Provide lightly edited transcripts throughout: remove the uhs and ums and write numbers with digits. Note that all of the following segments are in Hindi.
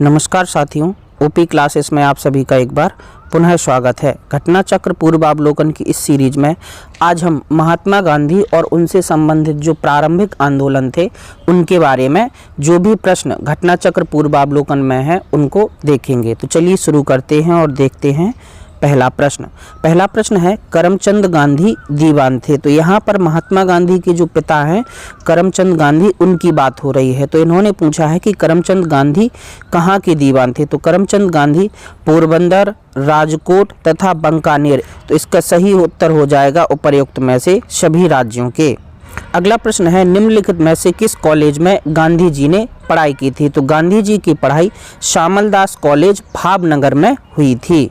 नमस्कार साथियों, ओपी क्लासेस में आप सभी का एक बार पुनः स्वागत है। घटना चक्र पूर्वावलोकन की इस सीरीज में आज हम महात्मा गांधी और उनसे संबंधित जो प्रारंभिक आंदोलन थे उनके बारे में जो भी प्रश्न घटना चक्र पूर्वावलोकन में है उनको देखेंगे। तो चलिए शुरू करते हैं और देखते हैं पहला प्रश्न है करमचंद गांधी दीवान थे। तो यहाँ पर महात्मा गांधी के जो पिता हैं करमचंद गांधी, उनकी बात हो रही है। तो इन्होंने पूछा है कि करमचंद गांधी कहाँ के दीवान थे। तो करमचंद गांधी पोरबंदर, राजकोट तथा बंकानेर। तो इसका सही उत्तर हो जाएगा उपर्युक्त में से सभी राज्यों के। अगला प्रश्न है निम्नलिखित में से किस कॉलेज में गांधी जी ने पढ़ाई की थी। तो गांधी जी की पढ़ाई श्यामलदास कॉलेज भावनगर में हुई थी।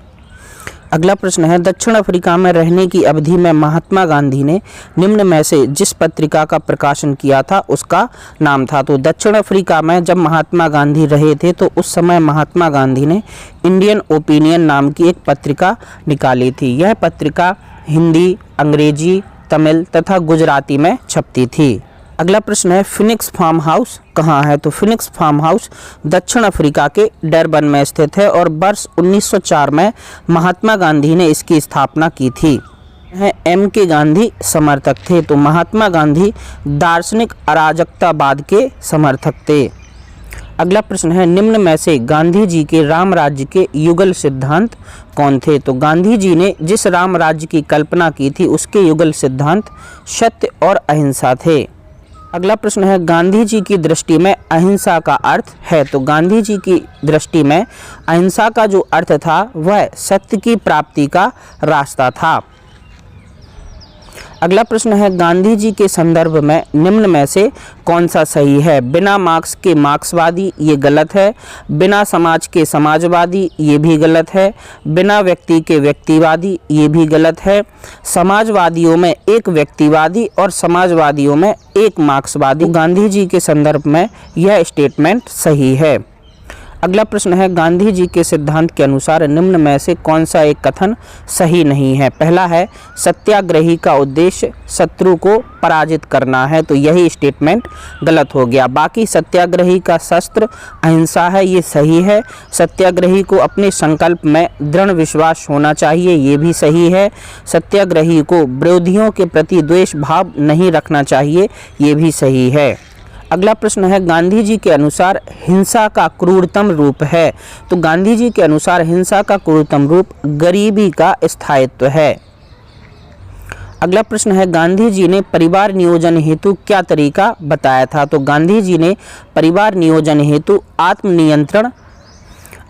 अगला प्रश्न है दक्षिण अफ्रीका में रहने की अवधि में महात्मा गांधी ने निम्न में से जिस पत्रिका का प्रकाशन किया था उसका नाम था। तो दक्षिण अफ्रीका में जब महात्मा गांधी रहे थे तो उस समय महात्मा गांधी ने इंडियन ओपिनियन नाम की एक पत्रिका निकाली थी। यह पत्रिका हिंदी, अंग्रेजी, तमिल तथा गुजराती में छपती थी। अगला प्रश्न है फिनिक्स फार्म हाउस कहाँ है। तो फिनिक्स फार्म हाउस दक्षिण अफ्रीका के डरबन में स्थित है और वर्ष 1904 में महात्मा गांधी ने इसकी स्थापना की थी। M.K. गांधी समर्थक थे। तो महात्मा गांधी दार्शनिक अराजकतावाद के समर्थक थे। अगला प्रश्न है निम्न में से गांधी जी के राम राज्य के युगल सिद्धांत कौन थे। तो गांधी जी ने जिस राम राज्य की कल्पना की थी उसके युगल सिद्धांत सत्य और अहिंसा थे। अगला प्रश्न है गांधी जी की दृष्टि में अहिंसा का अर्थ है। तो गांधी जी की दृष्टि में अहिंसा का जो अर्थ था वह सत्य की प्राप्ति का रास्ता था। अगला प्रश्न है गांधी जी के संदर्भ में निम्न में से कौन सा सही है। बिना मार्क्स के मार्क्सवादी, ये गलत है। बिना समाज के समाजवादी, ये भी गलत है। बिना व्यक्ति के व्यक्तिवादी, ये भी गलत है। समाजवादियों में एक व्यक्तिवादी और समाजवादियों में एक मार्क्सवादी। गांधी जी के संदर्भ में यह स्टेटमेंट सही है। अगला प्रश्न है गांधी जी के सिद्धांत के अनुसार निम्न में से कौन सा एक कथन सही नहीं है। पहला है सत्याग्रही का उद्देश्य शत्रु को पराजित करना है। तो यही स्टेटमेंट गलत हो गया। बाकी सत्याग्रही का शस्त्र अहिंसा है, ये सही है। सत्याग्रही को अपने संकल्प में दृढ़ विश्वास होना चाहिए, ये भी सही है। सत्याग्रही को विरोधियों के प्रति द्वेष भाव नहीं रखना चाहिए, ये भी सही है। अगला प्रश्न है गांधी जी के अनुसार हिंसा का क्रूरतम रूप है। तो गांधी जी के अनुसार हिंसा का क्रूरतम रूप गरीबी का स्थायित्व है। अगला प्रश्न है गांधी जी ने परिवार नियोजन हेतु क्या तरीका बताया था। तो गांधी जी ने परिवार नियोजन हेतु आत्मनियंत्रण।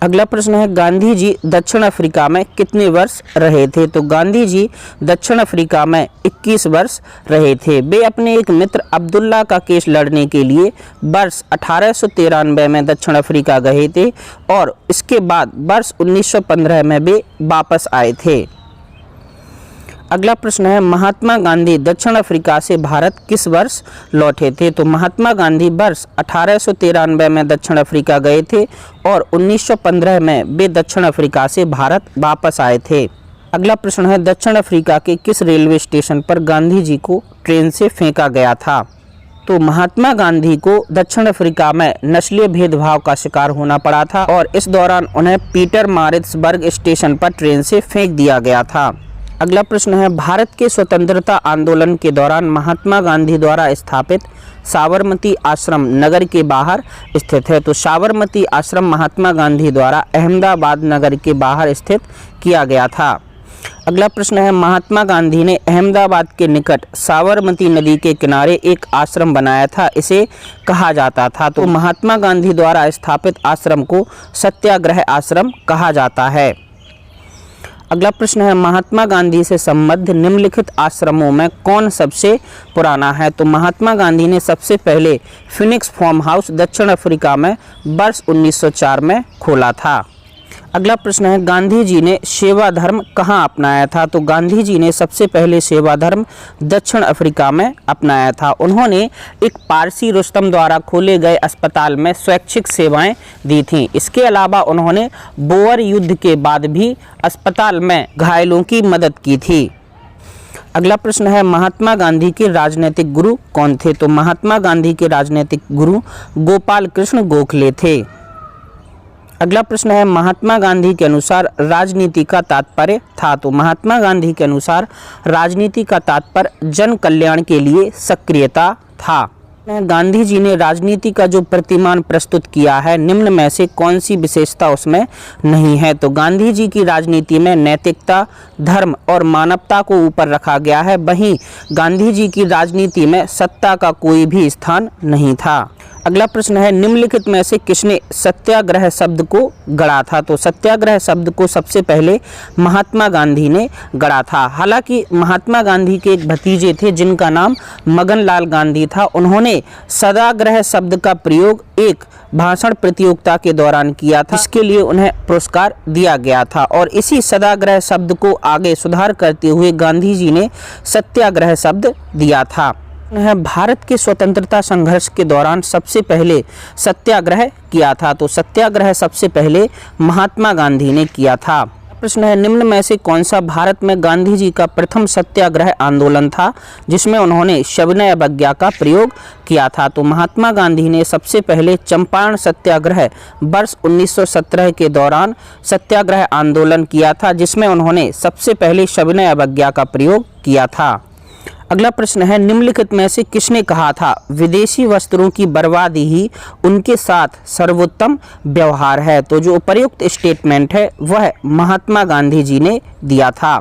अगला प्रश्न है गांधी जी दक्षिण अफ्रीका में कितने वर्ष रहे थे। तो गांधी जी दक्षिण अफ्रीका में 21 वर्ष रहे थे। वे अपने एक मित्र अब्दुल्ला का केस लड़ने के लिए वर्ष 1893 में दक्षिण अफ्रीका गए थे और इसके बाद वर्ष 1915 में वे वापस आए थे। अगला प्रश्न है महात्मा गांधी दक्षिण अफ्रीका से भारत किस वर्ष लौटे थे। तो महात्मा गांधी वर्ष 1893 में दक्षिण अफ्रीका गए थे और 1915 में वे दक्षिण अफ्रीका से भारत वापस आए थे। अगला प्रश्न है दक्षिण अफ्रीका के किस रेलवे स्टेशन पर गांधी जी को ट्रेन से फेंका गया था। तो महात्मा गांधी को दक्षिण अफ्रीका में नस्लीय भेदभाव का शिकार होना पड़ा था और इस दौरान उन्हें पीटरमारित्सबर्ग स्टेशन पर ट्रेन से फेंक दिया गया था। अगला प्रश्न है भारत के स्वतंत्रता आंदोलन के दौरान महात्मा गांधी द्वारा स्थापित साबरमती आश्रम नगर के बाहर स्थित है। तो साबरमती आश्रम महात्मा गांधी द्वारा अहमदाबाद नगर के बाहर स्थित किया गया था। अगला प्रश्न है महात्मा गांधी ने अहमदाबाद के निकट साबरमती नदी के किनारे एक आश्रम बनाया था, इसे कहा जाता था। तो महात्मा गांधी द्वारा स्थापित आश्रम को सत्याग्रह आश्रम कहा जाता है। अगला प्रश्न है महात्मा गांधी से संबद्ध निम्नलिखित आश्रमों में कौन सबसे पुराना है। तो महात्मा गांधी ने सबसे पहले फिनिक्स फार्म हाउस दक्षिण अफ्रीका में वर्ष 1904 में खोला था। अगला प्रश्न है गांधी जी ने सेवा धर्म कहाँ अपनाया था। तो गांधी जी ने सबसे पहले सेवा धर्म दक्षिण अफ्रीका में अपनाया था। उन्होंने एक पारसी रुस्तम द्वारा खोले गए अस्पताल में स्वैच्छिक सेवाएं दी थीं। इसके अलावा उन्होंने बोअर युद्ध के बाद भी अस्पताल में घायलों की मदद की थी। अगला प्रश्न है महात्मा गांधी के राजनीतिक गुरु कौन थे। तो महात्मा गांधी के राजनीतिक गुरु गोपाल कृष्ण गोखले थे। अगला प्रश्न है महात्मा गांधी के अनुसार राजनीति का तात्पर्य था। तो महात्मा गांधी के अनुसार राजनीति का तात्पर्य जन कल्याण के लिए सक्रियता था। गांधी जी ने राजनीति का जो प्रतिमान प्रस्तुत किया है, निम्न में से कौन सी विशेषता उसमें नहीं है। तो गांधी जी की राजनीति में नैतिकता, धर्म और मानवता को ऊपर रखा गया है। वहीं गांधी जी की राजनीति में सत्ता का कोई भी स्थान नहीं था। अगला प्रश्न है निम्नलिखित में से किसने सत्याग्रह शब्द को गढ़ा था। तो सत्याग्रह शब्द को सबसे पहले महात्मा गांधी ने गढ़ा था। हालांकि महात्मा गांधी के एक भतीजे थे जिनका नाम मगनलाल गांधी था। उन्होंने सत्याग्रह शब्द का प्रयोग एक भाषण प्रतियोगिता के दौरान किया था। इसके लिए उन्हें पुरस्कार दिया गया था और इसी सत्याग्रह शब्द को आगे सुधार करते हुए गांधी जी ने सत्याग्रह शब्द दिया था। भारत के स्वतंत्रता संघर्ष के दौरान सबसे पहले सत्याग्रह किया था। तो सत्याग्रह सबसे पहले महात्मा गांधी ने किया था। प्रश्न है निम्न में से कौन सा भारत में गांधी जी का प्रथम सत्याग्रह आंदोलन था जिसमें उन्होंने सविनय अवज्ञा का प्रयोग किया था। तो महात्मा गांधी ने सबसे पहले चंपारण सत्याग्रह वर्ष 1917 के दौरान सत्याग्रह आंदोलन किया था जिसमें उन्होंने सबसे पहले सविनय अवज्ञा का प्रयोग किया था। अगला प्रश्न है निम्नलिखित में से किसने कहा था विदेशी वस्त्रों की बर्बादी ही उनके साथ सर्वोत्तम व्यवहार है। तो जो उपर्युक्त स्टेटमेंट है वह महात्मा गांधी जी ने दिया था।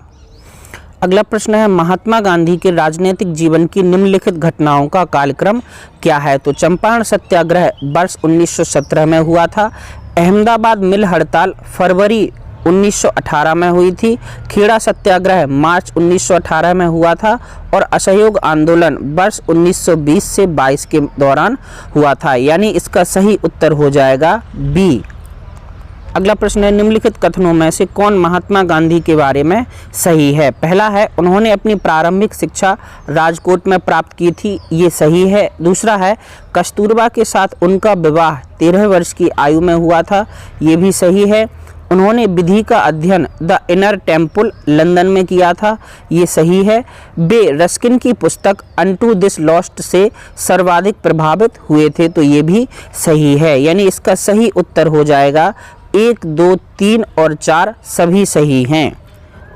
अगला प्रश्न है महात्मा गांधी के राजनीतिक जीवन की निम्नलिखित घटनाओं का कालक्रम क्या है। तो चंपारण सत्याग्रह वर्ष 1917 में हुआ था। अहमदाबाद मिल हड़ताल फरवरी 1918 में हुई थी। खेड़ा सत्याग्रह मार्च 1918 में हुआ था और असहयोग आंदोलन वर्ष 1920 से 22 के दौरान हुआ था। यानी इसका सही उत्तर हो जाएगा बी। अगला प्रश्न है निम्नलिखित कथनों में से कौन महात्मा गांधी के बारे में सही है। पहला है उन्होंने अपनी प्रारंभिक शिक्षा राजकोट में प्राप्त की थी, ये सही है। दूसरा है कस्तूरबा के साथ उनका विवाह 13 वर्ष की आयु में हुआ था, ये भी सही है। उन्होंने विधि का अध्ययन द इनर टेम्पल लंदन में किया था, ये सही है। वे रस्किन की पुस्तक अनटू दिस लॉस्ट से सर्वाधिक प्रभावित हुए थे, तो ये भी सही है। यानी इसका सही उत्तर हो जाएगा 1, 2, 3 और 4 सभी सही हैं।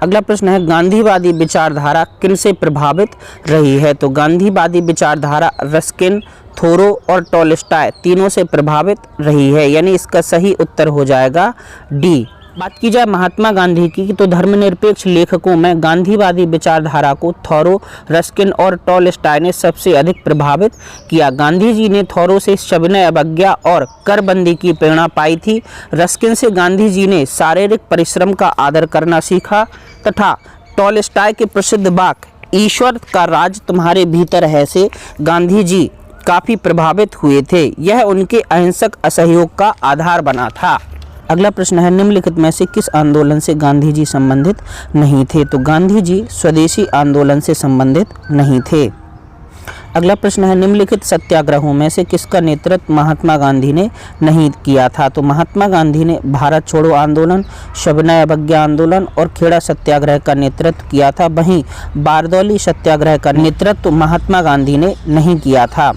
अगला प्रश्न है गांधीवादी विचारधारा किनसे प्रभावित रही है। तो गांधीवादी विचारधारा रस्किन, थोरो और टॉलस्टॉय तीनों से प्रभावित रही है। यानी इसका सही उत्तर हो जाएगा डी। बात की जाए महात्मा गांधी की तो धर्मनिरपेक्ष लेखकों में गांधीवादी विचारधारा को थोरो, रस्किन और टॉलस्टॉय ने सबसे अधिक प्रभावित किया। गांधी जी ने थोरो से सविनय अवज्ञा और करबंदी की प्रेरणा पाई थी। रस्किन से गांधी जी ने शारीरिक परिश्रम का आदर करना सीखा तथा टॉलस्टॉय के प्रसिद्ध वाक्य ईश्वर का राज तुम्हारे भीतर है से गांधी जी काफ़ी प्रभावित हुए थे। यह उनके अहिंसक असहयोग का आधार बना था। अगला प्रश्न है निम्नलिखित में से किस आंदोलन से गांधी जी संबंधित नहीं थे। तो गांधी जी स्वदेशी आंदोलन से संबंधित नहीं थे। अगला प्रश्न है निम्नलिखित सत्याग्रहों में से किसका नेतृत्व महात्मा गांधी ने नहीं किया था। तो महात्मा गांधी ने भारत छोड़ो आंदोलन, सविनय अवज्ञा आंदोलन और खेड़ा सत्याग्रह का नेतृत्व किया था। वहीं बारदौली सत्याग्रह का नेतृत्व महात्मा गांधी ने नहीं किया था।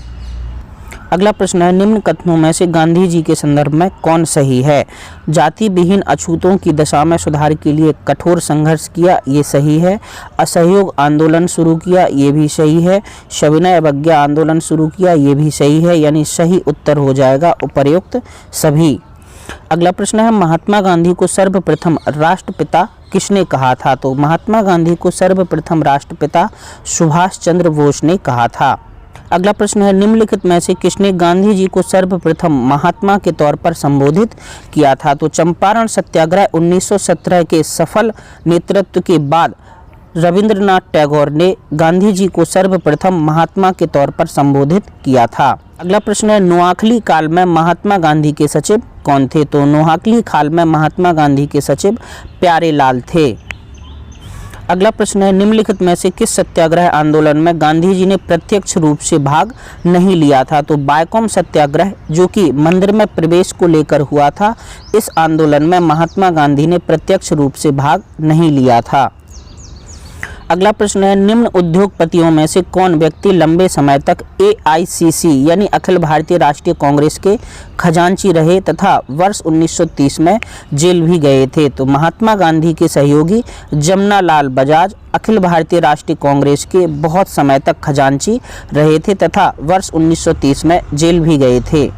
अगला प्रश्न है निम्न कथनों में से गांधी जी के संदर्भ में कौन सही है। जाति विहीन अछूतों की दशा में सुधार के लिए कठोर संघर्ष किया, ये सही है। असहयोग आंदोलन शुरू किया, ये भी सही है। सविनय अवज्ञा आंदोलन शुरू किया, ये भी सही है। यानी सही उत्तर हो जाएगा उपर्युक्त सभी। अगला प्रश्न है महात्मा गांधी को सर्वप्रथम राष्ट्रपिता किसने कहा था। तो महात्मा गांधी को सर्वप्रथम राष्ट्रपिता सुभाष चंद्र बोस ने कहा था। अगला प्रश्न है निम्नलिखित में से किसने गांधी जी को सर्वप्रथम महात्मा के तौर पर संबोधित किया था। तो चंपारण सत्याग्रह 1917 के सफल नेतृत्व के बाद रविंद्रनाथ टैगोर ने गांधी जी को सर्वप्रथम महात्मा के तौर पर संबोधित किया था। अगला प्रश्न है नोआखली काल में महात्मा गांधी के सचिव कौन थे। तो नोआखली काल में महात्मा गांधी के सचिव प्यारेलाल थे। अगला प्रश्न है निम्नलिखित में से किस सत्याग्रह आंदोलन में गांधी जी ने प्रत्यक्ष रूप से भाग नहीं लिया था। तो बायकॉम सत्याग्रह जो कि मंदिर में प्रवेश को लेकर हुआ था, इस आंदोलन में महात्मा गांधी ने प्रत्यक्ष रूप से भाग नहीं लिया था। अगला प्रश्न है, निम्न उद्योगपतियों में से कौन व्यक्ति लंबे समय तक AICC यानी अखिल भारतीय राष्ट्रीय कांग्रेस के खजांची रहे तथा वर्ष 1930 में जेल भी गए थे? तो महात्मा गांधी के सहयोगी जमनालाल बजाज अखिल भारतीय राष्ट्रीय कांग्रेस के बहुत समय तक खजांची रहे थे तथा वर्ष 1930 में जेल भी गए थे।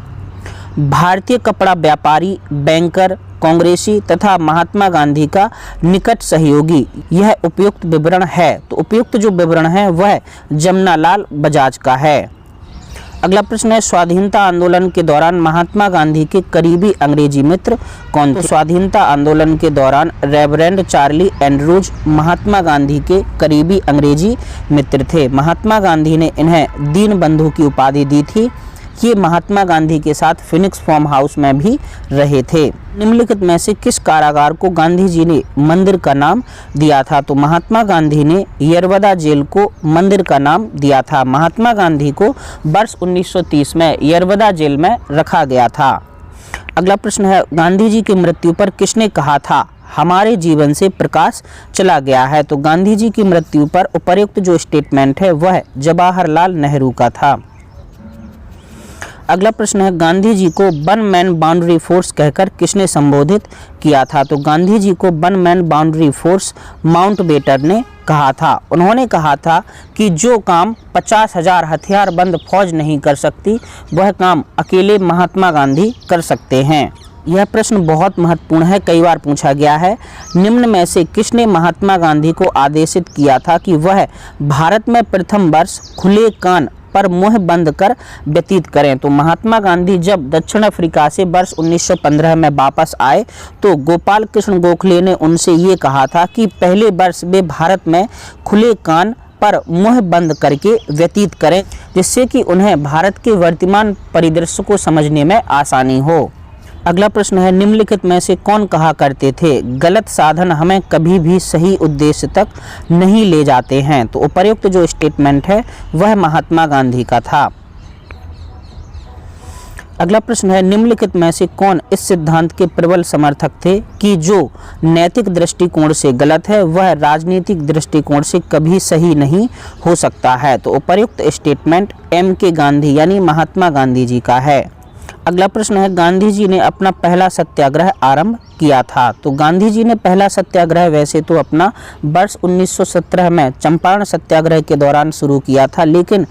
भारतीय कपड़ा व्यापारी, बैंकर, कांग्रेसी तथा महात्मा गांधी का निकट सहयोगी, यह उपयुक्त विवरण है? तो उपयुक्त जो विवरण है वह जमनालाल बजाज का है। अगला प्रश्न है, स्वाधीनता आंदोलन के दौरान महात्मा गांधी के करीबी अंग्रेजी मित्र कौन थे? तो स्वाधीनता आंदोलन के दौरान reverend Charlie Andrews Mahatma Gandhi के करीबी अंग्रेजी मित्र थे। महात्मा गांधी ने इन्हें दीन बंधु की उपाधि दी थी। ये महात्मा गांधी के साथ फिनिक्स फार्म हाउस में भी रहे थे। निम्नलिखित में से किस कारागार को गांधी जी ने मंदिर का नाम दिया था? तो महात्मा गांधी ने यरवदा जेल को मंदिर का नाम दिया था। महात्मा गांधी को वर्ष 1930 में यरवदा जेल में रखा गया था। अगला प्रश्न है, गांधी जी की मृत्यु पर किसने कहा था हमारे जीवन से प्रकाश चला गया है? तो गांधी जी की मृत्यु पर उपर्युक्त जो स्टेटमेंट है वह जवाहरलाल नेहरू का था। अगला प्रश्न है, गांधी जी को वन मैन बाउंड्री फोर्स कहकर किसने संबोधित किया था? तो गांधी जी को one man boundary force Mountbatten ने कहा था। उन्होंने कहा था कि जो काम 50,000 हथियारबंद फौज नहीं कर सकती वह काम अकेले महात्मा गांधी कर सकते हैं। यह प्रश्न बहुत महत्वपूर्ण है, कई बार पूछा गया है। निम्न में से किसने महात्मा गांधी को आदेशित किया था कि वह भारत में प्रथम वर्ष खुले कान पर मुंह बंद कर व्यतीत करें? तो महात्मा गांधी जब दक्षिण अफ्रीका से वर्ष 1915 में वापस आए तो गोपाल कृष्ण गोखले ने उनसे ये कहा था कि पहले वर्ष वे भारत में खुले कान पर मुंह बंद करके व्यतीत करें, जिससे कि उन्हें भारत के वर्तमान परिदृश्य को समझने में आसानी हो। अगला प्रश्न है, निम्नलिखित में से कौन कहा करते थे गलत साधन हमें कभी भी सही उद्देश्य तक नहीं ले जाते हैं? तो उपर्युक्त जो स्टेटमेंट है वह महात्मा गांधी का था। अगला प्रश्न है, निम्नलिखित में से कौन इस सिद्धांत के प्रबल समर्थक थे कि जो नैतिक दृष्टिकोण से गलत है वह राजनीतिक दृष्टिकोण से कभी सही नहीं हो सकता है? तो उपर्युक्त स्टेटमेंट MK गांधी यानी महात्मा गांधी जी का है। अगला प्रश्न है, गांधी जी ने अपना पहला सत्याग्रह आरंभ किया था? तो गांधी जी ने पहला सत्याग्रह वैसे तो अपना वर्ष 1917 में चंपारण सत्याग्रह के दौरान शुरू किया था, लेकिन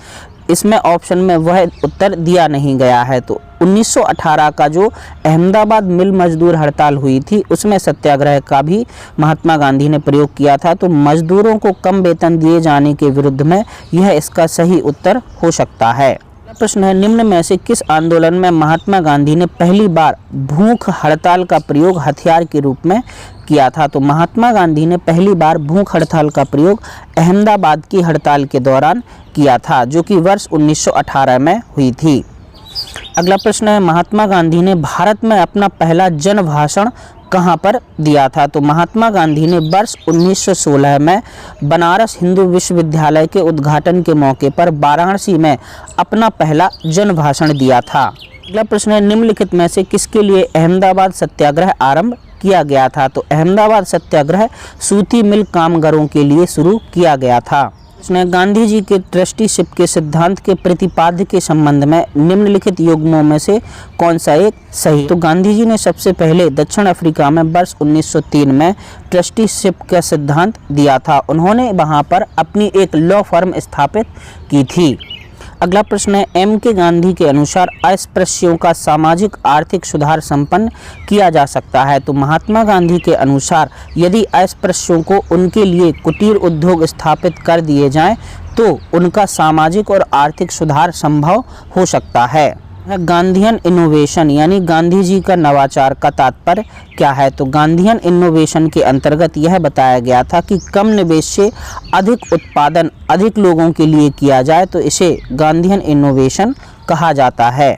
इसमें ऑप्शन में वह उत्तर दिया नहीं गया है। तो 1918 का जो अहमदाबाद मिल मजदूर हड़ताल हुई थी उसमें सत्याग्रह का भी महात्मा गांधी ने प्रयोग किया था। तो मजदूरों को कम वेतन दिए जाने के विरुद्ध में यह इसका सही उत्तर हो सकता है। प्रश्न है, निम्न में से किस आंदोलन में महात्मा गांधी ने पहली बार भूख हड़ताल का प्रयोग हथियार के रूप में किया था? तो महात्मा गांधी ने पहली बार भूख हड़ताल का प्रयोग अहमदाबाद की हड़ताल के दौरान किया था, जो कि वर्ष 1918 में हुई थी। अगला प्रश्न है, महात्मा गांधी ने भारत में अपना पहला जन भाषण कहाँ पर दिया था? तो महात्मा गांधी ने वर्ष 1916 में बनारस हिंदू विश्वविद्यालय के उद्घाटन के मौके पर वाराणसी में अपना पहला जन भाषण दिया था। अगला प्रश्न है, निम्नलिखित में से किसके लिए अहमदाबाद सत्याग्रह आरंभ किया गया था? तो अहमदाबाद सत्याग्रह सूती मिल कामगारों के लिए शुरू किया गया था। उसने गांधी जी के ट्रस्टीशिप के सिद्धांत के प्रतिपाद्य के संबंध में निम्नलिखित युग्मों में से कौन सा एक सही? तो गांधी जी ने सबसे पहले दक्षिण अफ्रीका में वर्ष 1903 में ट्रस्टीशिप का सिद्धांत दिया था। उन्होंने वहां पर अपनी एक लॉ फर्म स्थापित की थी। अगला प्रश्न है, MK गांधी के अनुसार अस्पृश्यों का सामाजिक आर्थिक सुधार संपन्न किया जा सकता है? तो महात्मा गांधी के अनुसार यदि अस्पृश्यों को उनके लिए कुटीर उद्योग स्थापित कर दिए जाएं तो उनका सामाजिक और आर्थिक सुधार संभव हो सकता है। गांधीयन इनोवेशन यानी गांधी जी का नवाचार का तात्पर्य क्या है? तो गांधीयन इनोवेशन के अंतर्गत यह बताया गया था कि कम निवेश से अधिक उत्पादन अधिक लोगों के लिए किया जाए, तो इसे गांधीयन इनोवेशन कहा जाता है।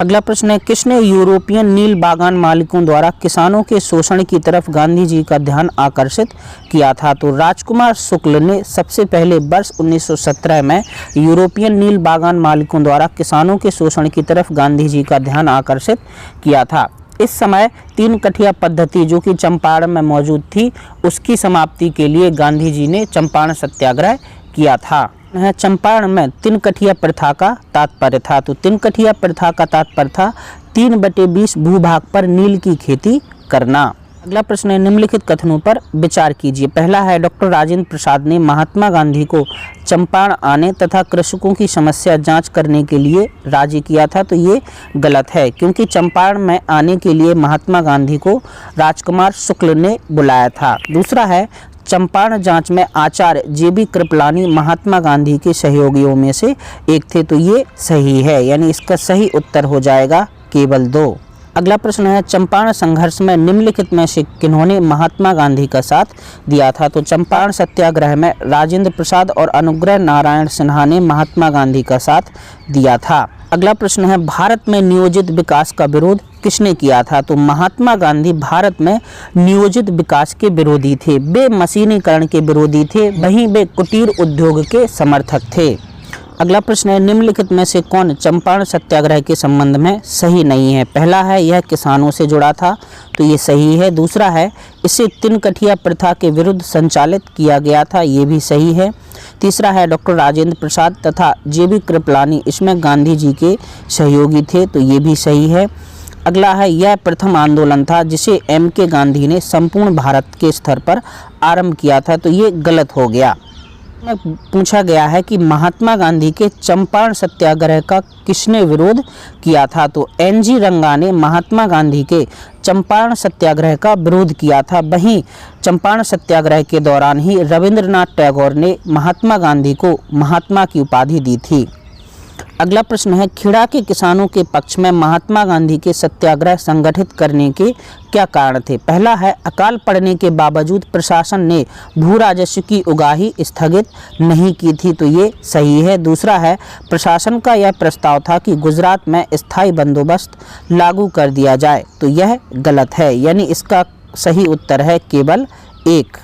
अगला प्रश्न है, किसने यूरोपियन नील बागान मालिकों द्वारा किसानों के शोषण की तरफ गांधी जी का ध्यान आकर्षित किया था? तो राजकुमार शुक्ल ने सबसे पहले वर्ष 1917 में यूरोपियन नील बागान मालिकों द्वारा किसानों के शोषण की तरफ गांधी जी का ध्यान आकर्षित किया था। इस समय 3 कठिया पद्धति जो कि चंपारण में मौजूद थी, उसकी समाप्ति के लिए गांधी जी ने चंपारण सत्याग्रह किया था। चंपारण में 3 कठिया प्रथा का तात्पर्य था। तो 3 कठिया प्रथा का तात्पर्य था 3/20 भूभाग पर नील की खेती करना। अगला प्रश्न है, निम्नलिखित कथनों पर विचार कीजिए। पहला है, डॉक्टर राजेंद्र प्रसाद ने महात्मा गांधी को चंपारण आने तथा कृषकों की समस्या जांच करने के लिए राजी किया था। तो ये गलत है, क्योंकि चंपारण में आने के लिए महात्मा गांधी को राजकुमार शुक्ल ने बुलाया था। दूसरा है, चंपारण जांच में आचार्य जे.बी. कृपलानी महात्मा गांधी के सहयोगियों में से एक थे। तो ये सही है, यानी इसका सही उत्तर हो जाएगा केवल 2। अगला प्रश्न है, चंपारण संघर्ष में निम्नलिखित में से किन्होंने महात्मा गांधी का साथ दिया था। तो चंपारण सत्याग्रह में राजेंद्र प्रसाद और अनुग्रह नारायण सिन्हा ने महात्मा गांधी का साथ दिया था। अगला प्रश्न है, भारत में नियोजित विकास का विरोध किसने किया था। तो महात्मा गांधी भारत में नियोजित विकास के विरोधी थे। वे मशीनीकरण के विरोधी थे, वहीं वे कुटीर उद्योग के समर्थक थे। अगला प्रश्न है, निम्नलिखित में से कौन चंपारण सत्याग्रह के संबंध में सही नहीं है। पहला है, यह किसानों से जुड़ा था। तो ये सही है। दूसरा है, इसे 3 कठिया प्रथा के विरुद्ध संचालित किया गया था। ये भी सही है। तीसरा है, डॉक्टर राजेंद्र प्रसाद तथा जे.बी. कृपलानी इसमें गांधी जी के सहयोगी थे। तो ये भी सही है। अगला है, यह प्रथम आंदोलन था जिसे M.K. गांधी ने संपूर्ण भारत के स्तर पर आरंभ किया था। तो ये गलत हो गया। में पूछा गया है कि महात्मा गांधी के चंपारण सत्याग्रह का किसने विरोध किया था। तो N.G. रंगा ने महात्मा गांधी के चंपारण सत्याग्रह का विरोध किया था। वहीं चंपारण सत्याग्रह के दौरान ही रविंद्रनाथ टैगोर ने महात्मा गांधी को महात्मा की उपाधि दी थी। अगला प्रश्न है, खेड़ा के किसानों के पक्ष में महात्मा गांधी के सत्याग्रह संगठित करने के क्या कारण थे। पहला है, अकाल पड़ने के बावजूद प्रशासन ने भू राजस्व की उगाही स्थगित नहीं की थी। तो ये सही है। दूसरा है, प्रशासन का यह प्रस्ताव था कि गुजरात में स्थायी बंदोबस्त लागू कर दिया जाए। तो यह गलत है, यानी इसका सही उत्तर है केवल 1।